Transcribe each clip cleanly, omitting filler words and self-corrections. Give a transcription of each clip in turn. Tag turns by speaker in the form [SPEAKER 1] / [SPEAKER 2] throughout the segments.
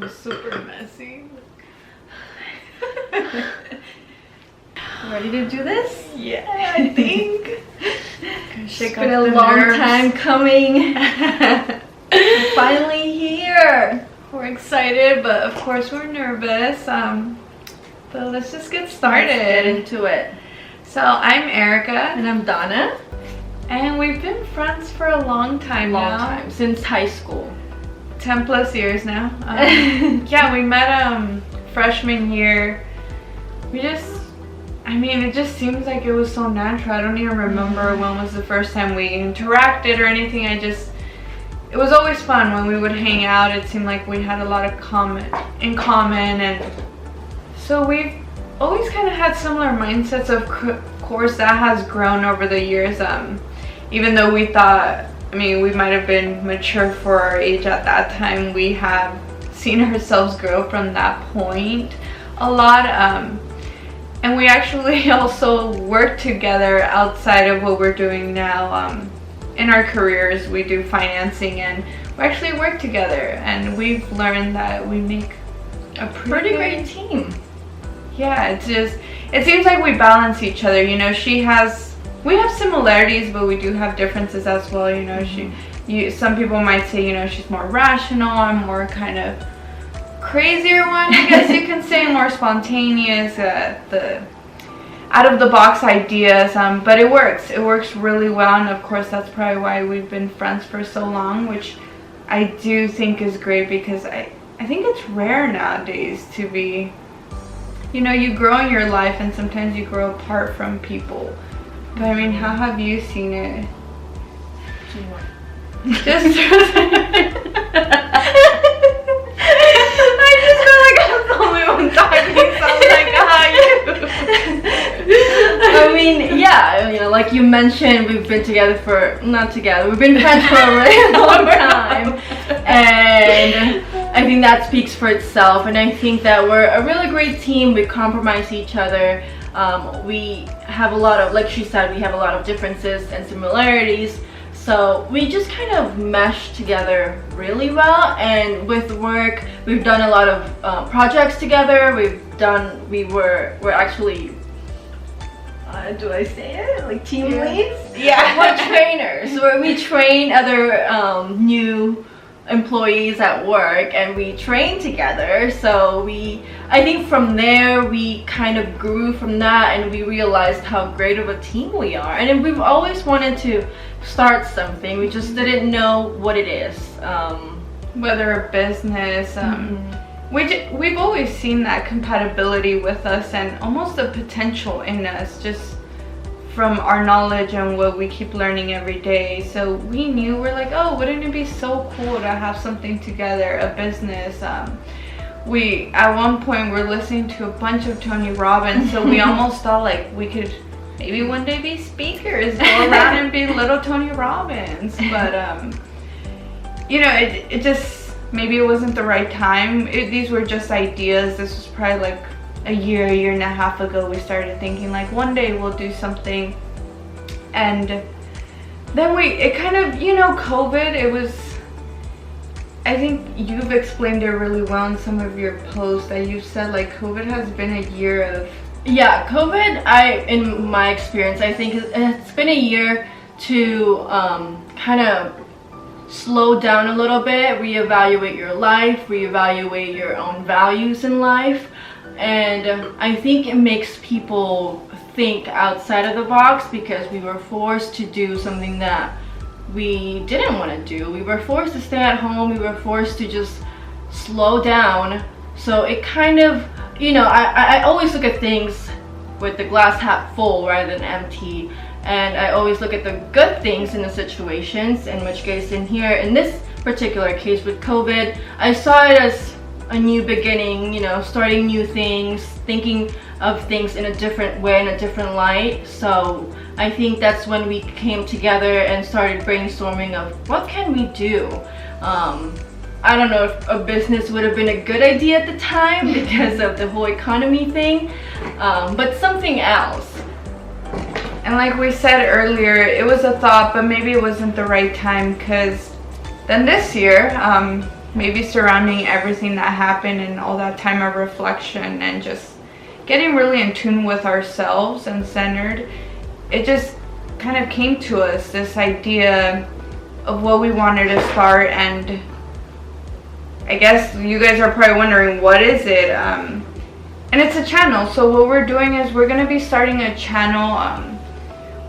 [SPEAKER 1] I'm super messy.
[SPEAKER 2] Ready to do this?
[SPEAKER 1] Yeah, I think.
[SPEAKER 2] It's been a long time coming. We're finally here.
[SPEAKER 1] We're excited, but of course we're nervous. But let's just get started.
[SPEAKER 2] Let's get into it.
[SPEAKER 1] So I'm Erica.
[SPEAKER 2] And I'm Donna.
[SPEAKER 1] And we've been friends for a long time now.
[SPEAKER 2] Since high school.
[SPEAKER 1] 10 plus years now. Yeah, we met freshman year. It just seems like it was so natural. I don't even remember when was the first time we interacted or anything. It was always fun when we would hang out. It seemed like we had a lot of in common, and so we've always kind of had similar mindsets. Of course, that has grown over the years. Even though we thought, we might have been mature for our age at that time, we have seen ourselves grow from that point a lot. And we actually also work together outside of what we're doing now. In our careers, we do financing, and we actually work together. And we've learned that we make a pretty
[SPEAKER 2] great team.
[SPEAKER 1] Yeah, it seems like we balance each other. We have similarities, but we do have differences as well. Some people might say, she's more rational. I'm more kind of crazier one, I guess you can say, more spontaneous, the out of the box ideas, but it works really well. And of course that's probably why we've been friends for so long, which I do think is great, because I think it's rare nowadays to be, you grow in your life and sometimes you grow apart from people. But how have you seen it? Just
[SPEAKER 2] like you mentioned, we've been together we've been friends for a really long time, and I think that speaks for itself. And I think that we're a really great team. We compromise each other. We have a lot of, like she said, we have a lot of differences and similarities. So we just kind of mesh together really well. And with work, we've done a lot of projects together. We're actually, do I say it? Like team leads?
[SPEAKER 1] Yeah.
[SPEAKER 2] We're trainers, where we train other new employees at work, and we train together. So I think from there we kind of grew from that, and we realized how great of a team we are. And we've always wanted to start something, we just didn't know what it is,
[SPEAKER 1] whether a business. We've always seen that compatibility with us, and almost the potential in us, just from our knowledge and what we keep learning every day. So we knew, we're like, oh, wouldn't it be so cool to have something together, a business. We at one point were listening to a bunch of Tony Robbins, so we almost thought like we could maybe one day be speakers, go around and be little Tony Robbins. But it just, maybe it wasn't the right time. These were just ideas. This was probably like a year and a half ago. We started thinking like one day we'll do something. And then it kind of, COVID, it was, I think you've explained it really well in some of your posts, that you said like COVID has been a year of...
[SPEAKER 2] Yeah, COVID, in my experience, I think it's been a year to kind of slow down a little bit, reevaluate your life, reevaluate your own values in life. And I think it makes people think outside of the box, because we were forced to do something that we didn't want to do. We were forced to stay at home. We were forced to just slow down. So it kind of, I always look at things with the glass half full rather than empty. And I always look at the good things in the situations, in which case in this particular case with COVID, I saw it as a new beginning, starting new things, thinking of things in a different way, in a different light. So I think that's when we came together and started brainstorming of what can we do. I don't know if a business would have been a good idea at the time because of the whole economy thing, but something else.
[SPEAKER 1] And like we said earlier, it was a thought, but maybe it wasn't the right time, because then this year, maybe surrounding everything that happened and all that time of reflection and just getting really in tune with ourselves and centered, it just kind of came to us, this idea of what we wanted to start. And I guess you guys are probably wondering, what is it? And it's a channel. So what we're doing is we're going to be starting a channel.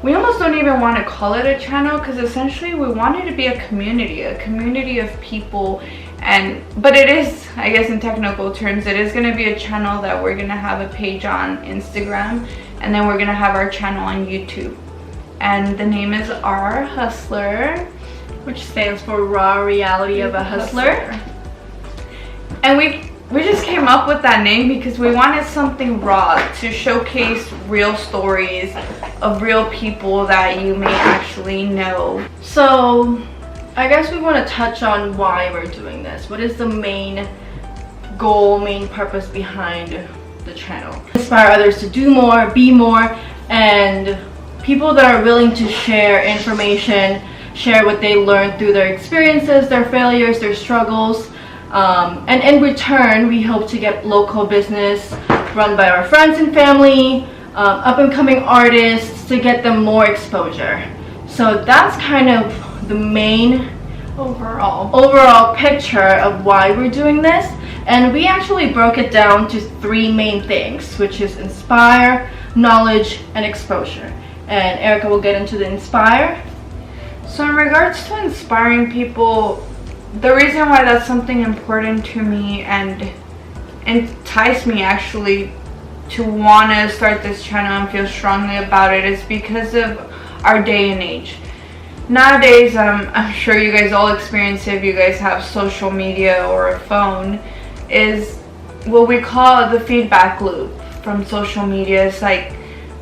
[SPEAKER 1] We almost don't even want to call it a channel, because essentially we want it to be a community of people. But it is, I guess in technical terms, it is going to be a channel that we're going to have a page on Instagram, and then we're going to have our channel on YouTube. And the name is R.R.Hustler,
[SPEAKER 2] which stands for Raw Reality of a Hustler.
[SPEAKER 1] And we just came up with that name because we wanted something raw to showcase real stories of real people that you may actually know.
[SPEAKER 2] So I guess we want to touch on why we're doing this. What is the main goal, main purpose behind the channel? Inspire others to do more, be more, and people that are willing to share information, share what they learned through their experiences, their failures, their struggles. And in return, we hope to get local business run by our friends and family, up-and-coming artists, to get them more exposure. So that's kind of the main overall picture of why we're doing this. And we actually broke it down to 3 main things, which is inspire, knowledge, and exposure. And Erica will get into the inspire.
[SPEAKER 1] So in regards to inspiring people, the reason why that's something important to me and enticed me actually to want to start this channel and feel strongly about it is because of our day and age. Nowadays, I'm sure you guys all experience it if you guys have social media or a phone, is what we call the feedback loop from social media. It's like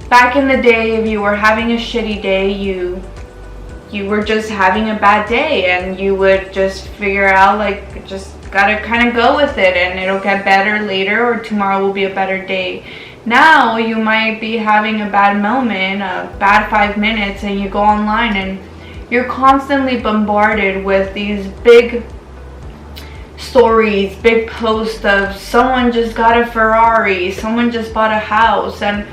[SPEAKER 1] back in the day, if you were having a shitty day, you were just having a bad day, and you would just figure out, like, just gotta kind of go with it, and it'll get better later, or tomorrow will be a better day. Now you might be having a bad moment, a bad 5 minutes, and you go online and you're constantly bombarded with these big stories, big posts of someone just got a Ferrari, someone just bought a house, and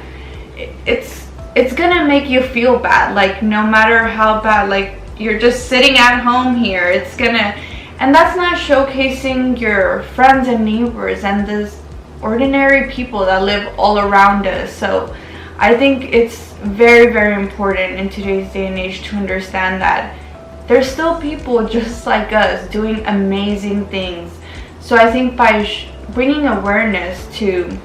[SPEAKER 1] it's gonna make you feel bad. Like, no matter how bad, like, you're just sitting at home here, and that's not showcasing your friends and neighbors and those ordinary people that live all around us. So I think it's very, very important in today's day and age to understand that there's still people just like us doing amazing things. So I think by bringing awareness to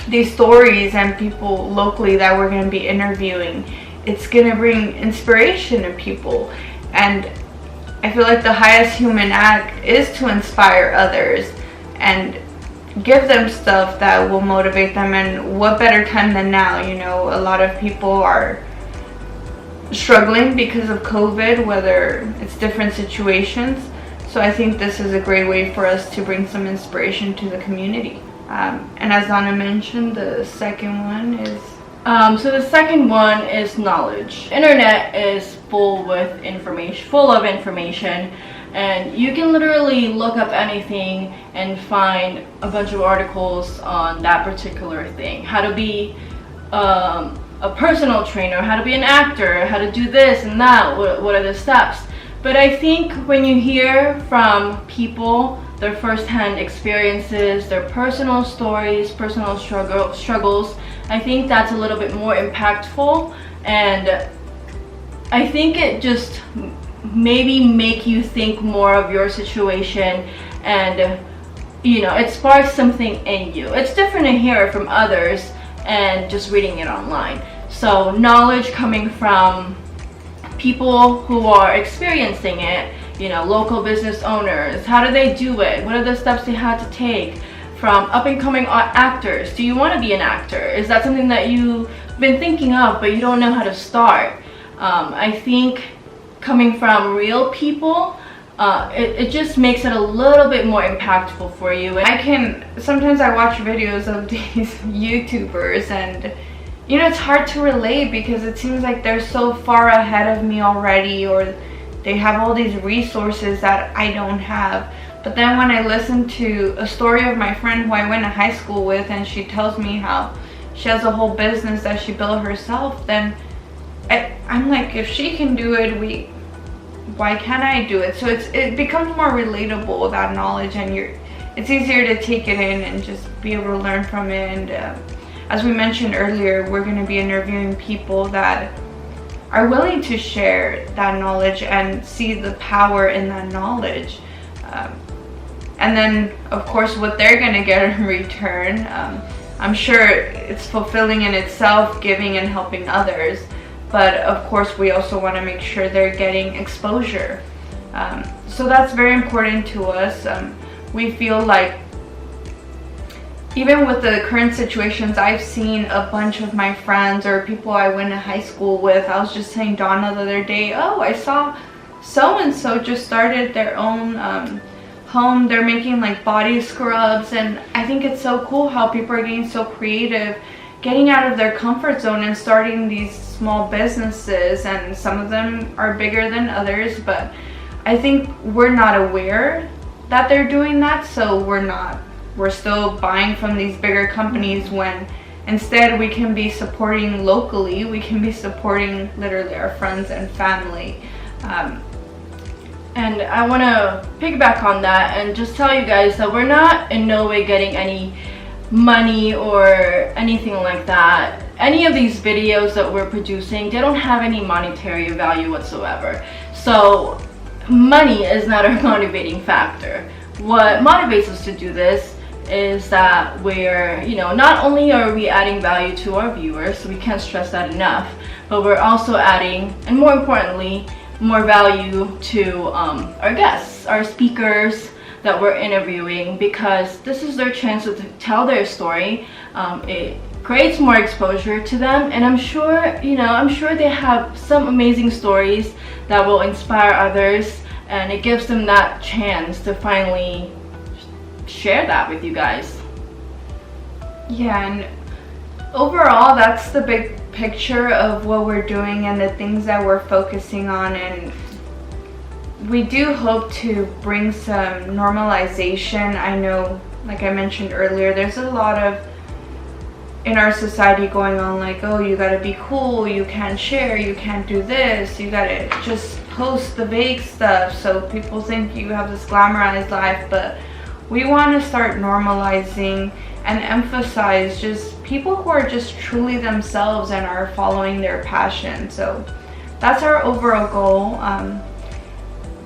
[SPEAKER 1] these stories and people locally that we're going to be interviewing, it's going to bring inspiration to people. And I feel like the highest human act is to inspire others and give them stuff that will motivate them. And what better time than now? You know, a lot of people are struggling because of COVID, whether it's different situations. So I think this is a great way for us to bring some inspiration to the community. And as Donna mentioned, the second one is...
[SPEAKER 2] So the second one is knowledge. Internet is full of information, and you can literally look up anything and find a bunch of articles on that particular thing. How to be a personal trainer, how to be an actor, how to do this and that, what are the steps. But I think when you hear from people, their first-hand experiences, their personal stories, personal struggles, I think that's a little bit more impactful, and I think it just maybe make you think more of your situation, and you know, it sparks something in you. It's different to hear it from others and just reading it online. So knowledge coming from people who are experiencing it, you know, local business owners, how do they do it? What are the steps they had to take? From up-and-coming actors, do you want to be an actor? Is that something that you've been thinking of but you don't know how to start? I think coming from real people, it just makes it a little bit more impactful for you.
[SPEAKER 1] Sometimes I watch videos of these YouTubers, and you know, it's hard to relate because it seems like they're so far ahead of me already, or they have all these resources that I don't have. But then when I listen to a story of my friend who I went to high school with, and she tells me how she has a whole business that she built herself, then I'm like, if she can do it, why can't I do it? So it becomes more relatable, that knowledge, and it's easier to take it in and just be able to learn from it. And as we mentioned earlier, we're going to be interviewing people that are willing to share that knowledge and see the power in that knowledge. And then, of course, what they're going to get in return, I'm sure it's fulfilling in itself, giving and helping others. But of course, we also want to make sure they're getting exposure. So that's very important to us. We feel like, even with the current situations, I've seen a bunch of my friends or people I went to high school with. I was just saying Donna the other day, oh, I saw so-and-so just started their own home. They're making like body scrubs, and I think it's so cool how people are getting so creative, getting out of their comfort zone and starting these small businesses, and some of them are bigger than others, but I think we're not aware that they're doing that, so we're still buying from these bigger companies, when instead we can be supporting locally. We can be supporting literally our friends and family.
[SPEAKER 2] And I want to piggyback on that and just tell you guys that we're not in no way getting any money or anything like that. Any of these videos that we're producing, they don't have any monetary value whatsoever. So money is not our motivating factor. What motivates us to do this is that we're, not only are we adding value to our viewers, so we can't stress that enough, but we're also adding, and more importantly, more value to our guests, our speakers that we're interviewing, because this is their chance to tell their story. It creates more exposure to them, and I'm sure they have some amazing stories that will inspire others, and it gives them that chance to finally share that with you guys.
[SPEAKER 1] Yeah, and overall, that's the big picture of what we're doing and the things that we're focusing on. And we do hope to bring some normalization. I know, like I mentioned earlier, there's a lot of in our society going on, like, oh, you gotta be cool, you can't share, you can't do this, you gotta just post the vague stuff so people think you have this glamorized life. But we want to start normalizing and emphasize just people who are just truly themselves and are following their passion. So that's our overall goal.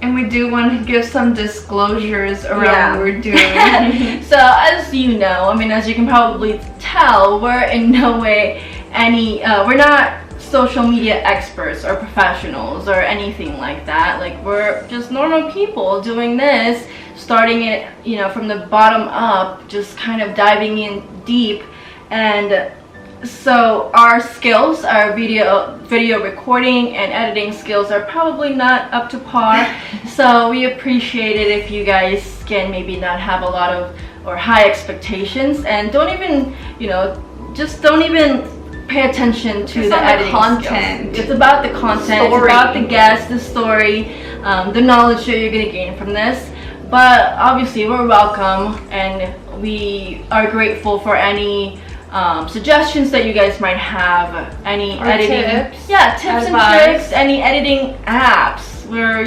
[SPEAKER 1] And we do want to give some disclosures around what we're doing.
[SPEAKER 2] So as you know, as you can probably tell, we're in no way we're not social media experts or professionals or anything like that. Like, we're just normal people doing this, starting it, from the bottom up, just kind of diving in deep. And so our skills, our video recording and editing skills are probably not up to par. So we appreciate it if you guys can maybe not have a lot of or high expectations, and don't even pay attention to the editing content skills. It's about the content, it's about the guest, the story, the knowledge that you're going to gain from this. But obviously we're welcome, and we are grateful for any suggestions that you guys might have, any editing tips, tips and tricks, any editing apps. We're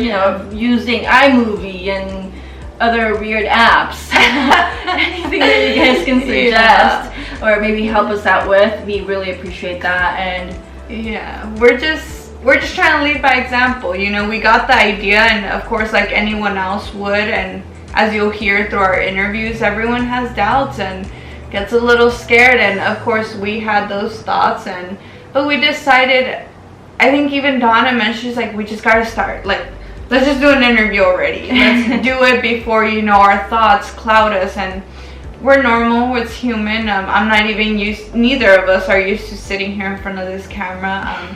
[SPEAKER 2] using iMovie and other weird apps. Anything that you guys can suggest or maybe help us out with, we really appreciate that. And
[SPEAKER 1] we're just trying to lead by example. We got the idea, and of course, like anyone else would, and as you'll hear through our interviews, everyone has doubts and gets a little scared, and of course we had those thoughts, but we decided, I think even Donna mentioned, she's like, we just gotta start, like, let's just do an interview already. Let's do it before our thoughts cloud us. And we're normal, it's human. I'm not even neither of us are used to sitting here in front of this camera.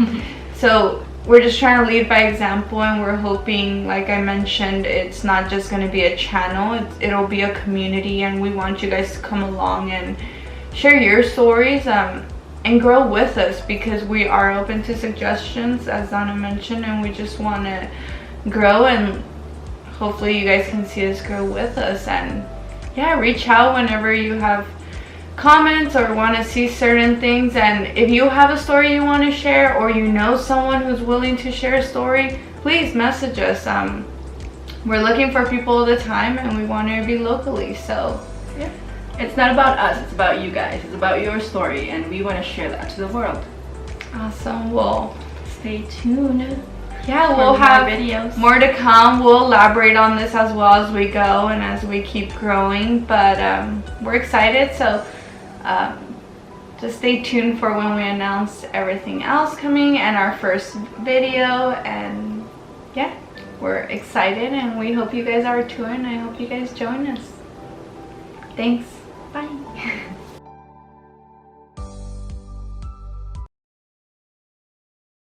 [SPEAKER 1] So we're just trying to lead by example, and we're hoping, like I mentioned, it's not just going to be a channel, it'll be a community, and we want you guys to come along and share your stories and grow with us, because we are open to suggestions, as Donna mentioned, and we just want to grow and hopefully you guys can see us grow with us. And yeah, reach out whenever you have comments or want to see certain things. And if you have a story you want to share, or you know someone who's willing to share a story, please message us. We're looking for people all the time, and we want to be locally, so yeah.
[SPEAKER 2] It's not about us, it's about you guys. It's about your story, and we want to share that to the world.
[SPEAKER 1] Awesome. Well,
[SPEAKER 2] stay tuned.
[SPEAKER 1] Yeah, we'll have
[SPEAKER 2] videos.
[SPEAKER 1] More to come. We'll elaborate on this as well as we go and as we keep growing, but we're excited, so just stay tuned for when we announce everything else coming and our first video. And yeah, we're excited, and we hope you guys are too, and I hope you guys join us. Thanks. Bye.